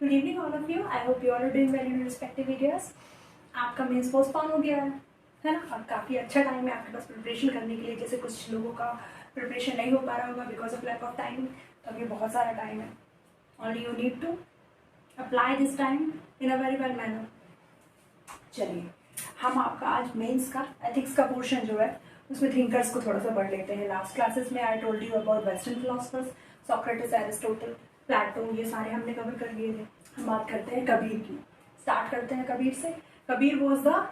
Good evening all of you. I hope you all are doing well in respective areas. आपका mains postpone हो गया है ना, और काफ़ी अच्छा टाइम है आपके पास प्रिपरेशन करने के लिए। जैसे कुछ लोगों का प्रिपरेशन नहीं हो पा रहा होगा because of lack of time, तो अभी बहुत सारा टाइम है और you need to apply this time in a very well manner. चलिए, हम आपका आज मेंस का एथिक्स का पोर्शन जो है उसमें थिंकर्स को थोड़ा सा पढ़ लेते हैं। लास्ट क्लासेस में I told you about western philosophers, Socrates, Aristotle, Plato, ये सारे हमने कवर कर लिए थे। हम बात करते हैं कबीर की। स्टार्ट करते हैं कबीर से। Kabir was the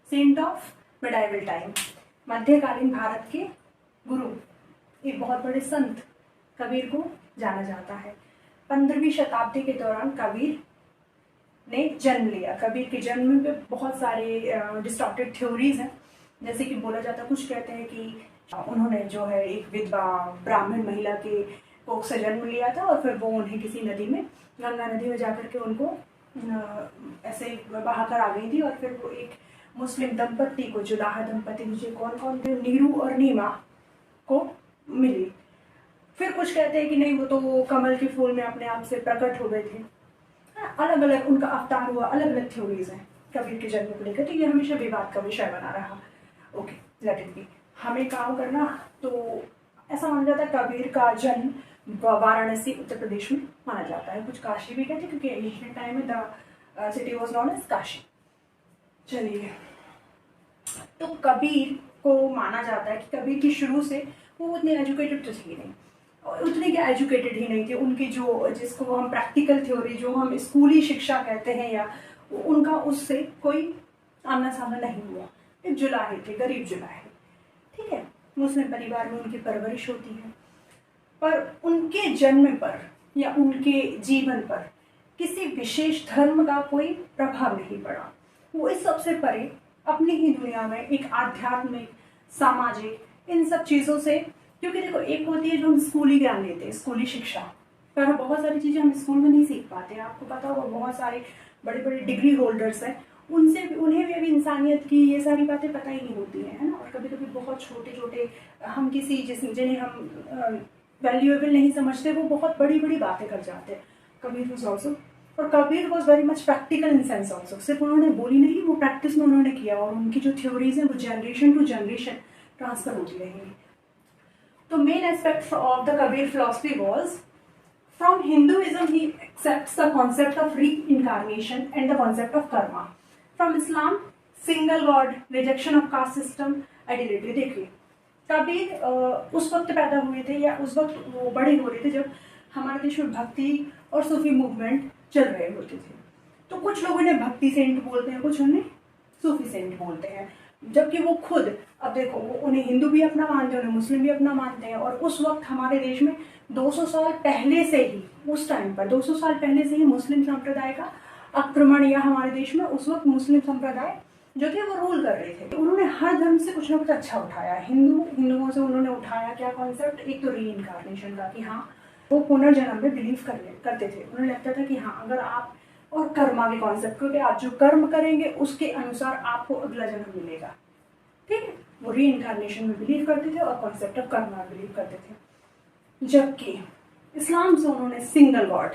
saint of medieval time, मध्यकालीन भारत के गुरु, एक बहुत बड़े संत कबीर को जाना जाता है। 15वीं शताब्दी के दौरान कबीर ने जन्म लिया। कबीर के जन्म पे बहुत सारे डिस्टॉर्टेड थ्योरीज हैं। जैसे कि बोला जाता है, कुछ कहते हैं कि उन्होंने जो है एक विधवा ब्राह्मण महिला के कोख से जन्म लिया था और फिर वो उन्हें किसी नदी में, गंगा नदी में जाकर के उनको ऐसे बहाकर आ गई थी और फिर वो एक मुस्लिम दंपत्ति को, जुलाहा दंपत्ति, मुझे कौन कौन थे, नीरू और नीमा को मिली। फिर कुछ कहते हैं कि नहीं, वो तो कमल के फूल में अपने आप से प्रकट हो गए थे। अलग अलग उनका अवतार हुआ, अलग अलग थ्योरीज हैं कबीर के जन्म को लेकर। तो ये हमेशा विवाद का विषय बना रहा। Okay, let it be. हमें काम करना, तो ऐसा माना जाता है कबीर का जन्म वाराणसी उत्तर प्रदेश में माना जाता है। कुछ काशी भी कहते हैं क्योंकि एंशिएंट टाइम में the city was known as Kashi. चलिए, तो कबीर को माना जाता है कि कबीर की शुरू से वो उतने एजुकेटेड तो थी नहीं, और उतने के एजुकेटेड ही नहीं थे। उनकी जो, जिसको हम प्रैक्टिकल थ्योरी, जो हम स्कूली शिक्षा कहते हैं, या उनका उससे कोई आमना सामना नहीं हुआ। एक जुलाहे थे, गरीब जुलाहे, ठीक है। मुस्लिम परिवार में उनकी परवरिश होती है, पर उनके जन्म पर या उनके जीवन पर किसी विशेष धर्म का कोई प्रभाव नहीं पड़ा। वो इस सबसे परे अपनी ही दुनिया में एक आध्यात्मिक, सामाजिक, इन सब चीज़ों से, क्योंकि देखो, एक होती है जो हम स्कूली ज्ञान लेते हैं, स्कूली शिक्षा, पर बहुत सारी चीज़ें हम स्कूल में नहीं सीख पाते। आपको पता होगा, बहुत सारे बड़े बड़े डिग्री होल्डर्स हैं, उन्हें भी अभी इंसानियत की ये सारी बातें पता ही नहीं होती हैं, है ना। और कभी कभी बहुत छोटे छोटे, हम किसी जिन्हें हम वैल्यूएबल नहीं समझते, वो बहुत बड़ी बड़ी बातें कर जाते हैं। कबीर वॉज ऑल्सो, और Kabir was very much practical in sense also. सिर्फ उन्होंने बोली नहीं, वो प्रैक्टिस में उन्होंने किया, और उनकी जो थ्योरीज हैं वो जनरेशन टू जनरेशन ट्रांसफर होती रहेंगी। तो main aspect of the Kabir philosophy was, from Hinduism he accepts the concept of reincarnation and the concept of karma. From Islam, single god, rejection of caste system, identity। देखिए, कबीर उस वक्त पैदा हुए थे, या उस वक्त वो बड़े हो रहे थे जब हमारे देश में भक्ति और सूफी मूवमेंट चल रहे होते थे। तो कुछ लोग उन्हें भक्ति सेंट बोलते हैं, कुछ उन्हें सूफी सेंट बोलते हैं, जबकि वो खुद, अब देखो, वो उन्हें हिंदू भी अपना मानते हैं, उन्हें मुस्लिम भी अपना मानते हैं। और उस वक्त हमारे देश में 200 साल पहले से ही, उस टाइम पर 200 साल पहले से ही मुस्लिम संप्रदाय का आक्रमण, या हमारे देश में उस वक्त मुस्लिम संप्रदाय जो थे वो रूल कर रहे थे। उन्होंने हर धर्म से कुछ ना कुछ अच्छा उठाया। हिंदुओं से उन्होंने उठाया क्या कॉन्सेप्ट, एक तो रीइंकार्नेशन का, कि हाँ, वो पुनर्जन्म में बिलीव करते थे। उन्हें लगता था कि हाँ, अगर आप, और कर्मा के कॉन्सेप्ट, क्योंकि आप जो कर्म करेंगे उसके अनुसार आपको अगला जन्म मिलेगा, ठीक है। वो रीइंकार्नेशन में बिलीव करते थे और कॉन्सेप्ट ऑफ कर्मा में बिलीव करते थे। जबकि इस्लाम से उन्होंने सिंगल गॉड,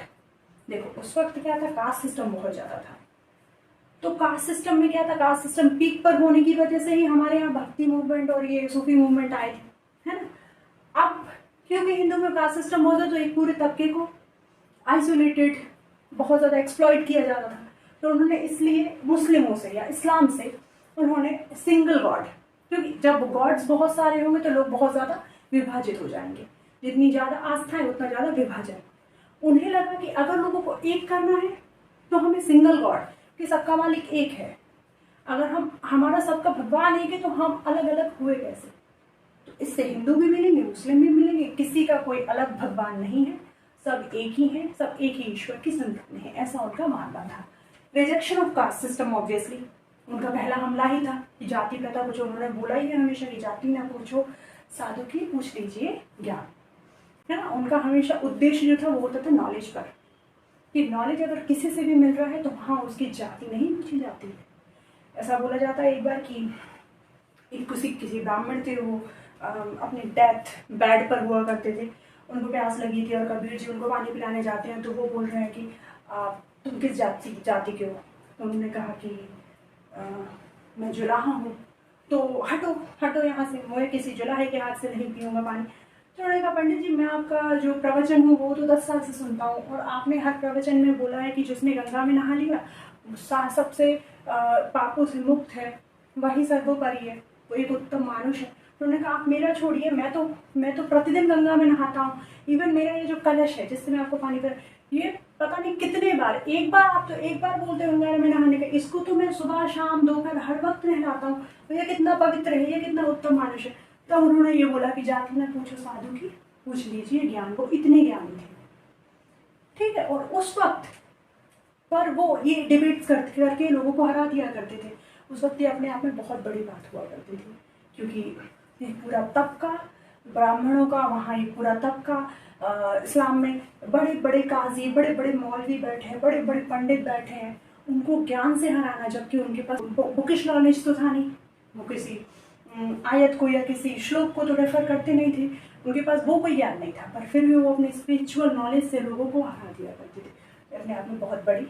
देखो उस वक्त क्या था, कास्ट सिस्टम बहुत ज्यादा था। तो कास्ट सिस्टम में क्या था, कास्ट सिस्टम पीक पर होने की वजह से ही हमारे यहाँ भक्ति मूवमेंट और ये सूफी मूवमेंट आए थे, है ना। अब क्योंकि हिंदू में कास्ट सिस्टम होता, तो एक पूरे तबके को आइसोलेटेड, बहुत ज़्यादा एक्सप्लॉइट किया जाता था। तो उन्होंने इसलिए मुस्लिमों से या इस्लाम से उन्होंने सिंगल गॉड, क्योंकि जब गॉड्स बहुत सारे होंगे तो लोग बहुत ज़्यादा विभाजित हो जाएंगे, जितनी ज़्यादा आस्था है उतना ज़्यादा विभाजन। उन्हें लगा कि अगर लोगों को एक करना है तो हमें सिंगल गॉड, कि सबका मालिक एक है। अगर हमारा सबका भगवान एक है तो हम अलग अलग हुए कैसे। तो इससे हिंदू भी मिलेंगे, मुस्लिम भी मिलेंगे, किसी का कोई अलग भगवान नहीं है, सब एक ही हैं, सब एक ही ईश्वर की संतानें हैं, ऐसा उनका मानना था। Rejection of caste system, obviously उनका पहला हमला ही था कि जाति प्रथा को, जो उन्होंने बोला ही है हमेशा कि जाति ना पूछो साधु की, पूछ लीजिए ज्ञान, है ना। उनका हमेशा उद्देश्य जो था वो होता था नॉलेज पर, कि नॉलेज अगर किसी से भी मिल रहा है तो हाँ, उसकी जाति नहीं पूछी जाती है। ऐसा बोला जाता है एक बार कि किसी ब्राह्मण थे, वो अपने डेथ बेड पर हुआ करते थे, उनको प्यास लगी थी और कबीर जी उनको पानी पिलाने जाते हैं, तो वो बोल रहे हैं कि तुम किस जाति के हो? तो उन्होंने कहा कि मैं जुलाहा हूँ। तो हटो हटो यहाँ से, मैं किसी जुलाहे के हाथ से नहीं पीऊँगा पानी। तो उन्होंने कहा पंडित जी, मैं आपका जो प्रवचन हूँ वो तो 10 साल से सुनता हूँ, और आपने हर प्रवचन में बोला है कि जिसने गंगा में नहा लिया सबसे पापों से मुक्त है, वही सर्वोपरि है, वो एक उत्तम मानुष है। तो उन्होंने कहा आप मेरा छोड़िए, मैं तो प्रतिदिन गंगा में नहाता हूँ। इवन मेरा ये जो कलश है जिससे मैं आपको पानी पर, ये पता नहीं कितने बार, एक बार आप तो एक बार बोलते हो गंगा में नहाने का, इसको तो मैं सुबह शाम दोपहर हर वक्त नहलाता हूँ। तो ये कितना पवित्र है, ये कितना उत्तम मानुष है। तो उन्होंने ये बोला कि जाके ना पूछो साधु की, पूछ लीजिए ज्ञान को, इतने ज्ञानी थे। ठीक है, और उस वक्त पर वो ये डिबेट करके लोगों को हरा दिया करते थे। उस वक्त ये अपने आप में बहुत बड़ी बात हुआ करती थी, क्योंकि एक पूरा तबका ब्राह्मणों का, वहाँ एक पूरा तबका इस्लाम में बड़े बड़े काजी, बड़े बड़े मौलवी बैठे हैं, बड़े बड़े पंडित बैठे हैं, उनको ज्ञान से हराना, जबकि उनके पास बुकिश नॉलेज तो था नहीं, वो किसी आयत को या किसी श्लोक को तो रेफर करते नहीं थे, उनके पास वो कोई ज्ञान नहीं था, पर फिर भी वो अपने स्पिरिचुअल नॉलेज से लोगों को हरा दिया करते थे। अपने आप में बहुत बड़ी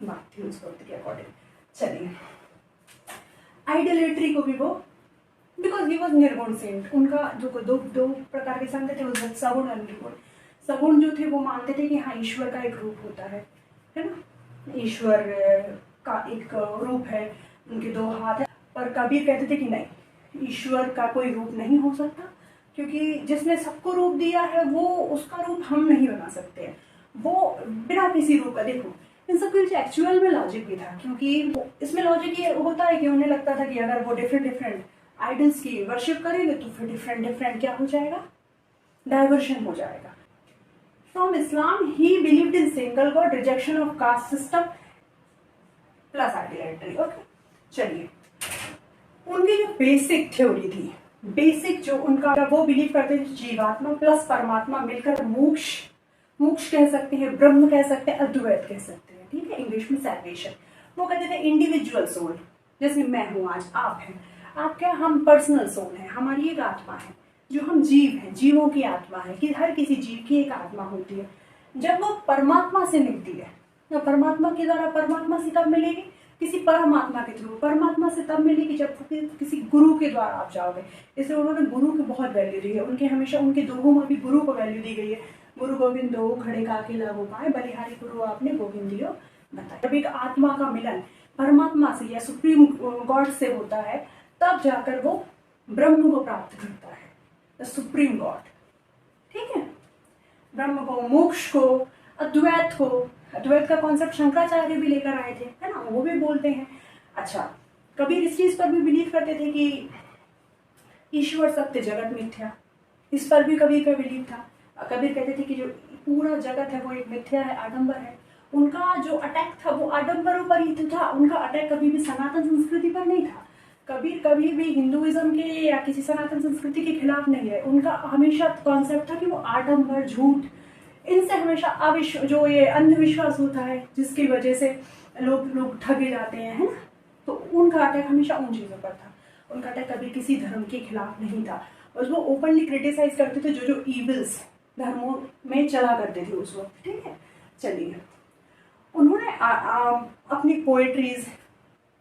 बात थी उस वक्त के अकॉर्डिंग। चलिए, आइडोलेट्री को भी वो, बिकॉज ही वॉज निर्गुण सेंट, उनका जो दो प्रकार के संत थे, उस सगुण और निर्गुण। सगुण जो थे वो मानते थे कि हाँ ईश्वर का एक रूप होता है ना, ईश्वर का एक रूप है, उनके 2 हाथ है। पर कबीर कहते थे कि नहीं, ईश्वर का कोई रूप नहीं हो सकता, क्योंकि जिसने सबको रूप दिया है वो, उसका रूप हम नहीं बना सकते हैं, वो बिना किसी रूप का। देखो इन सब के एक्चुअल में लॉजिक भी था, क्योंकि इसमें लॉजिक ये होता है कि उन्हें लगता था कि अगर वो डिफरेंट आइडल्स की वर्शिप करेंगे तो फिर डिफरेंट क्या हो जाएगा, डाइवर्शन हो जाएगा। From Islam he believed in single God, rejection of caste system plus idolatry. Okay, चलिए, उनकी जो बेसिक थ्योरी थी, बेसिक जो उनका, वो बिलीव करते थे जीवात्मा प्लस परमात्मा मिलकर मोक्ष कह सकते हैं, ब्रह्म कह सकते हैं, अद्वैत कह सकते हैं। ठीक है, इंग्लिश में सैल्वेशन। वो कहते थे इंडिविजुअल सोल, जैसे मैं हूँ आज, आप हैं, आप क्या, हम पर्सनल सोल है, हमारी एक आत्मा है, जो हम जीव हैं, जीवों की आत्मा है, कि हर किसी जीव की एक आत्मा होती है। जब वो परमात्मा से मिलती है, तो परमात्मा के द्वारा परमात्मा से कब मिलेगी, किसी परमात्मा के थ्रू। परमात्मा से तब मिलेगी जब किसी गुरु के द्वारा आप जाओगे। इसलिए उन्होंने गुरु की बहुत वैल्यू दी है, उनके हमेशा उनके दोहों में भी गुरु को वैल्यू दी गई है। गुरु गोविंद दो खड़े काके लागो पाए, बलिहारी गुरु आपने गोविंदियो बताया। जब एक आत्मा का मिलन परमात्मा से या सुप्रीम गॉड से होता है, तब जाकर वो ब्रह्म को प्राप्त करता है, द सुप्रीम गॉड। ठीक है, ब्रह्म को, मोक्ष को, अद्वैत को। अद्वैत का कॉन्सेप्ट शंकराचार्य भी लेकर आए थे, है ना, वो भी बोलते हैं। अच्छा, कबीर इस चीज पर भी बिलीव करते थे कि ईश्वर सत्य जगत मिथ्या, इस पर भी कबीर का बिलीव था। कबीर कहते थे कि जो पूरा जगत है वो एक मिथ्या है, आडंबर है। उनका जो अटैक था वो आडंबरों पर ही था, उनका अटैक कभी भी सनातन संस्कृति पर नहीं था। कबीर कभी भी हिंदुइज्म के या किसी सनातन संस्कृति के खिलाफ नहीं है। उनका हमेशा कॉन्सेप्ट था कि वो आडंबर, झूठ, इनसे हमेशा जो ये अंधविश्वास होता है जिसकी वजह से लोग ठगे जाते हैं, है ना, तो उनका अटैक हमेशा उन चीज़ों पर था। उनका अटैक कभी किसी धर्म के खिलाफ नहीं था, और वो ओपनली क्रिटिसाइज करते थे जो ईविल्स धर्मों में चला करते थे उस वक्त। ठीक है, चलिए, उन्होंने अपनी पोएट्रीज,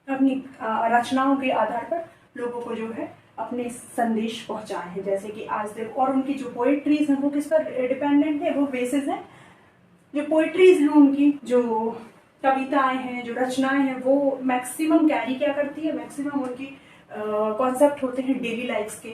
अपनी रचनाओं के आधार पर लोगों को जो है अपने संदेश पहुंचाए हैं, जैसे कि आज देव। और उनकी जो पोएट्रीज हैं वो किस पर डिपेंडेंट है, वो बेसिस है, जो पोएट्रीज हैं उनकी, जो कविताएं हैं, जो रचनाएं हैं, वो मैक्सिमम कैरी क्या करती है, मैक्सिमम उनकी कॉन्सेप्ट होते हैं डेली लाइफ्स के,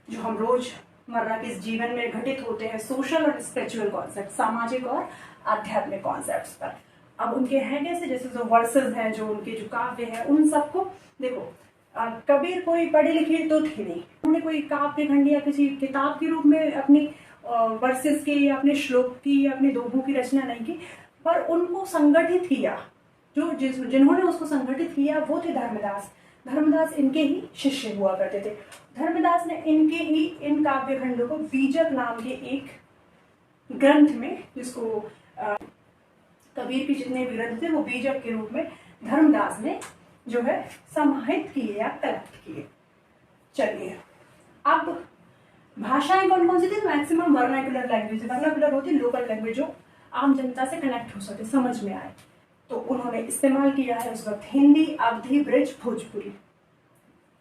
जो हम रोज मर्रा के इस जीवन में घटित होते हैं, सोशल और स्पिरिचुअल कॉन्सेप्ट, सामाजिक और आध्यात्मिक कॉन्सेप्ट्स पर। अब उनके हैं कैसे, जैसे जो वर्सेस हैं, जो उनके जो काव्य हैं, उन सबको देखो, कबीर कोई पढ़े लिखे तो थे नहीं, उन्होंने कोई काव्य खंड या किसी किताब के रूप में अपनी वर्सेस की या अपने श्लोक की या अपने दोहों की रचना नहीं की, पर उनको संगठित किया, जिन्होंने उसको संगठित किया वो थे धर्मदास। धर्मदास इनके ही शिष्य हुआ करते थे। धर्मदास ने इनके ही इन काव्य खंडों को बीजक नाम के एक ग्रंथ में, जिसको कबीर के जितने भी ग्रंथ थे वो बीजक के रूप में धर्मदास ने जो है समाहित किए या कलेक्ट किए। चलिए, अब भाषाएं कौन कौन सी थी, मैक्सिमम वर्नाकुलर लैंग्वेज। वर्नाकुलर होती लोकल लैंग्वेज जो आम जनता से कनेक्ट हो सके, समझ में आए। तो उन्होंने इस्तेमाल किया है उस वक्त हिंदी, अवधी, ब्रज, भोजपुरी।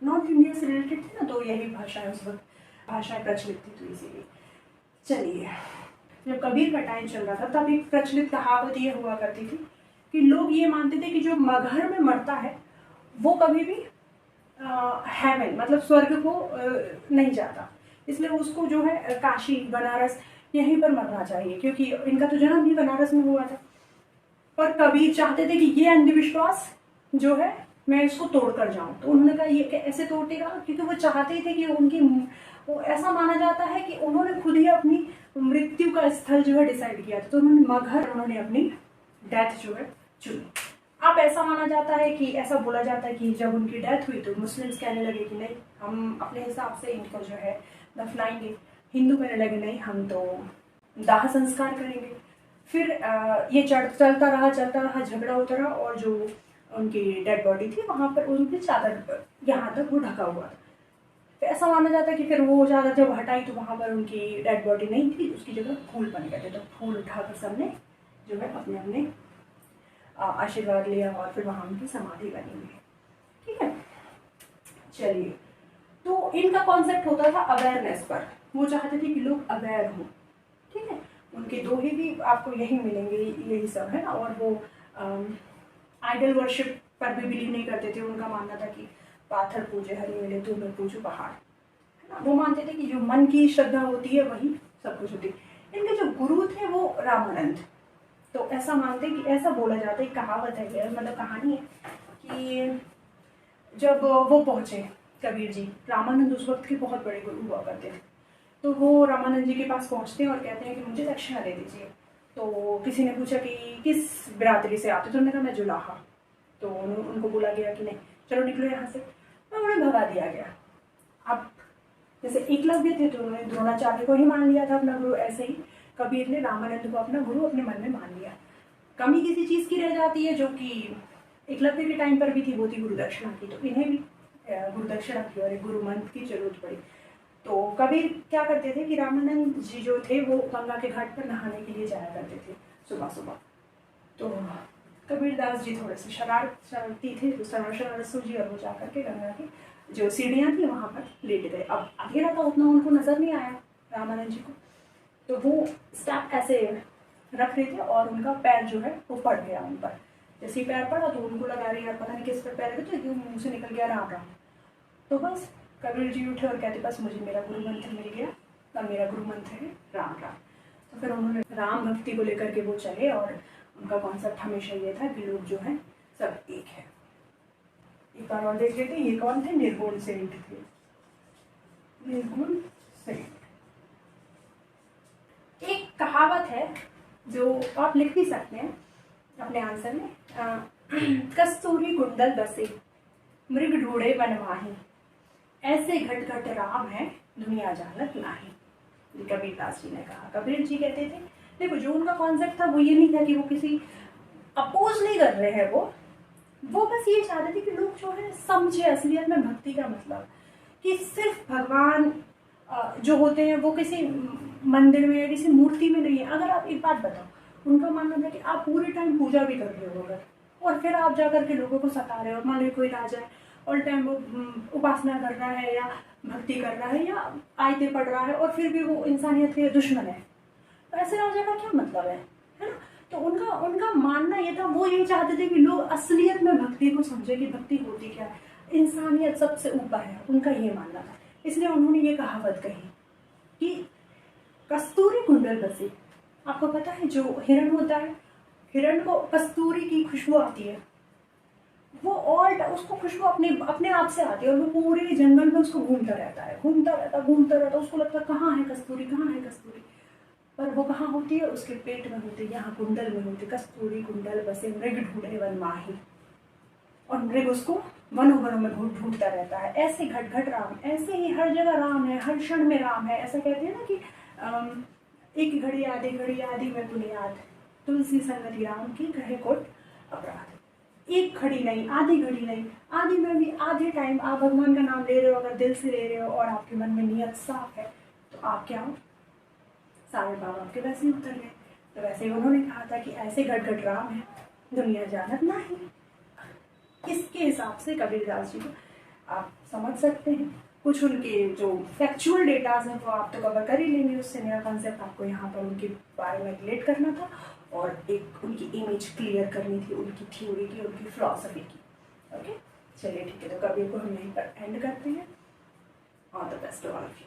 नॉर्थ इंडिया से रिलेटेड थी ना, तो यही भाषाएं उस वक्त भाषाएं प्रचलित थी, तो इसीलिए। चलिए, जब कबीर का टाइम चल रहा था तब एक प्रचलित कहावत ये हुआ करती थी कि लोग ये मानते थे कि जो मगहर में मरता है वो कभी भी हेवन मतलब स्वर्ग को नहीं जाता, इसलिए उसको जो है काशी, बनारस यहीं पर मरना चाहिए, क्योंकि इनका तो जन्म ही बनारस में हुआ था। पर कबीर चाहते थे कि ये अंधविश्वास जो है मैं इसको तोड़ कर जाऊं, तो उन्होंने कहा ये ऐसे तोड़ेगा, क्योंकि वो चाहते थे कि उनकी वो ऐसा माना जाता है कि उन्होंने खुद ही अपनी मृत्यु का स्थल जो है डिसाइड किया था, तो उन्होंने मगहर उन्होंने अपनी डेथ जो है चुनी। अब ऐसा माना जाता है कि ऐसा बोला जाता है कि जब उनकी डेथ हुई तो मुस्लिम्स कहने लगे कि नहीं, हम अपने हिसाब से इनको जो है दफनाएंगे। हिंदू कहने लगे नहीं, हम तो दाह संस्कार करेंगे। फिर ये चलता रहा, झगड़ा होता रहा, और जो उनकी डेड बॉडी थी वहाँ पर उनकी चादर यहाँ तक वो ढका हुआ था। तो ऐसा माना जाता है कि फिर वो चादर जब हटाई तो वहाँ पर उनकी डेड बॉडी नहीं थी, उसकी जगह फूल बन गए थे। तो फूल उठाकर सबने जो है अपने अपने आशीर्वाद लिया और फिर वहाँ उनकी समाधि बनी हुई है। ठीक है, चलिए, तो इनका कॉन्सेप्ट होता था अवेयरनेस पर। वो चाहते थे कि लोग अवेयर हों। ठीक है, उनके दोहे भी आपको यही मिलेंगे, यही सब है ना। और वो आइडल वर्शिप पर भी बिलीव नहीं करते थे। उनका मानना था कि पाथर पूजे हरि मिले तो मैं पूजू पहाड़, है ना। वो मानते थे कि जो मन की श्रद्धा होती है वही सब कुछ होती है। इनके जो गुरु थे वो रामानंद, तो ऐसा मानते कि ऐसा बोला जाता है, कहावत है, मतलब कहानी है कि जब वो पहुंचे कबीर जी, रामानंद उस वक्त के बहुत बड़े गुरु हुआ करते थे, तो वो रामानंद जी के पास पहुंचते हैं और कहते हैं कि मुझे दक्षिणा दे दीजिए। तो किसी ने पूछा कि किस बिरादरी से आते, तो उन्होंने कहा मैं जुलाहा। तो उनको बोला गया कि नहीं, चलो निकलो यहाँ से, तो उन्हें भगा दिया गया। अब जैसे एकलव्य थे तो उन्होंने द्रोणाचार्य को ही मान लिया था अपना गुरु, ऐसे ही कबीर ने रामानंद को अपना गुरु अपने मन में मान लिया। कमी किसी चीज़ की रह जाती है, जो कि एकलव्य के टाइम पर भी थी, वो थी गुरु दक्षिणा की। तो इन्हें भी गुरु दक्षिणा की और एक गुरु मंत्र की जरूरत पड़ी। तो कबीर क्या करते थे कि रामानंद जी जो थे वो गंगा के घाट पर नहाने के लिए जाया करते थे सुबह सुबह। तो कबीरदास जी थोड़े से शरारती थे, तो शरारत सूझी और वो जाकर के गंगा की जो सीढ़ियाँ थी वहाँ पर लेट गए। अब अंधेरा था, उतना उनको नजर नहीं आया रामानंद जी को, तो वो स्टेप ऐसे रख रहे थे और उनका पैर जो है वो पड़ गया उन पर। जैसे ही पैर पड़ा तो उनको लगा रही यार पता नहीं किस पर पैर रखे, तो मुँह से निकल गया राम राम। तो बस कबीर जी उठे और कहते बस मुझे मेरा गुरु मंत्र मिल गया, और मेरा गुरु मंत्र है राम राम। तो फिर उन्होंने राम भक्ति को लेकर के वो चले, और उनका कॉन्सेप्ट हमेशा ये था कि लोग जो है सब एक है। एक बार और देख लेते, ये कौन थे? निर्गुण सेठ थे, निर्गुण सेठ। एक कहावत है जो आप लिख भी सकते हैं अपने आंसर में, कस्तूरी कुंडल बसे मृग ढूंढे वन माही, ऐसे घट घट राम है दुनिया जानत नाही। कबीरदास जी ने कहा। कबीर जी कहते थे, देखो जो उनका कॉन्सेप्ट था वो ये नहीं था कि वो किसी अपोज नहीं कर रहे हैं, वो बस ये चाहते थे कि लोग जो है समझे असलियत में भक्ति का मतलब, कि सिर्फ भगवान जो होते हैं वो किसी मंदिर में या किसी मूर्ति में नहीं है। अगर आप एक बात बताओ, उनका मानना था कि आप पूरे टाइम पूजा भी कर रहे हो अगर, और फिर आप जाकर के लोगों को सता रहे हो, मान लो कोई राजा है ऑल टाइम वो उपासना कर रहा है या भक्ति कर रहा है या आयतें पढ़ रहा है, और फिर भी वो इंसानियत के दुश्मन है, तो ऐसे राजा का क्या मतलब है ना। तो उनका मानना ये था, वो ये चाहते थे कि लोग असलियत में भक्ति को समझे कि भक्ति होती क्या है, इंसानियत सबसे ऊपर है, उनका ये मानना था। इसलिए उन्होंने ये कहावत कही कि कस्तूरी कुंडल बसे। आपको पता है जो हिरण होता है, हिरण को कस्तूरी की खुशबू आती है, वो उसको खुशबू अपने आप से आती है, और वो पूरे जंगल में उसको घूमता रहता, उसको लगता है कहाँ है कस्तूरी, कहाँ है कस्तूरी, पर वो कहाँ होती है? उसके पेट में होती है, यहाँ कुंडल में होती है। कस्तूरी कुंडल बसे मृग ढूंढे वन माही, और मृग उसको वनों वनों में ढूंढता रहता है। ऐसे घट घट राम, ऐसे ही हर जगह राम है, हर क्षण में राम है। ऐसा कहते हैं ना कि एक घड़ी आधी में बुनियाद, तुलसी संगति राम की कहे कोट अपराध। एक घड़ी नहीं, आधी घड़ी नहीं, आधी में भी आधे टाइम आप भगवान का नाम ले रहे हो, अगर दिल से ले रहे हो और आपके मन में नियत साफ है, तो आप क्या हो? सारे बाबा आपके वैसे ही उतर गए। तो वैसे ही उन्होंने कहा था कि ऐसे घट घट राम है, दुनिया जानत नहीं। इसके हिसाब से कबीरदास जी को आप समझ सकते हैं। कुछ उनके जो फैक्चुअल डेटाज हैं वो आप तो कवर कर ही लेंगे, उससे मेरा कंसेप्ट आपको यहाँ पर उनके बारे में रिलेट करना था और एक उनकी इमेज क्लियर करनी थी, उनकी थ्योरी की, उनकी फिलॉसफी की। ओके, चलिए ठीक है, तो कबीर को हम यहीं पर एंड करते हैं। All the best to all of you.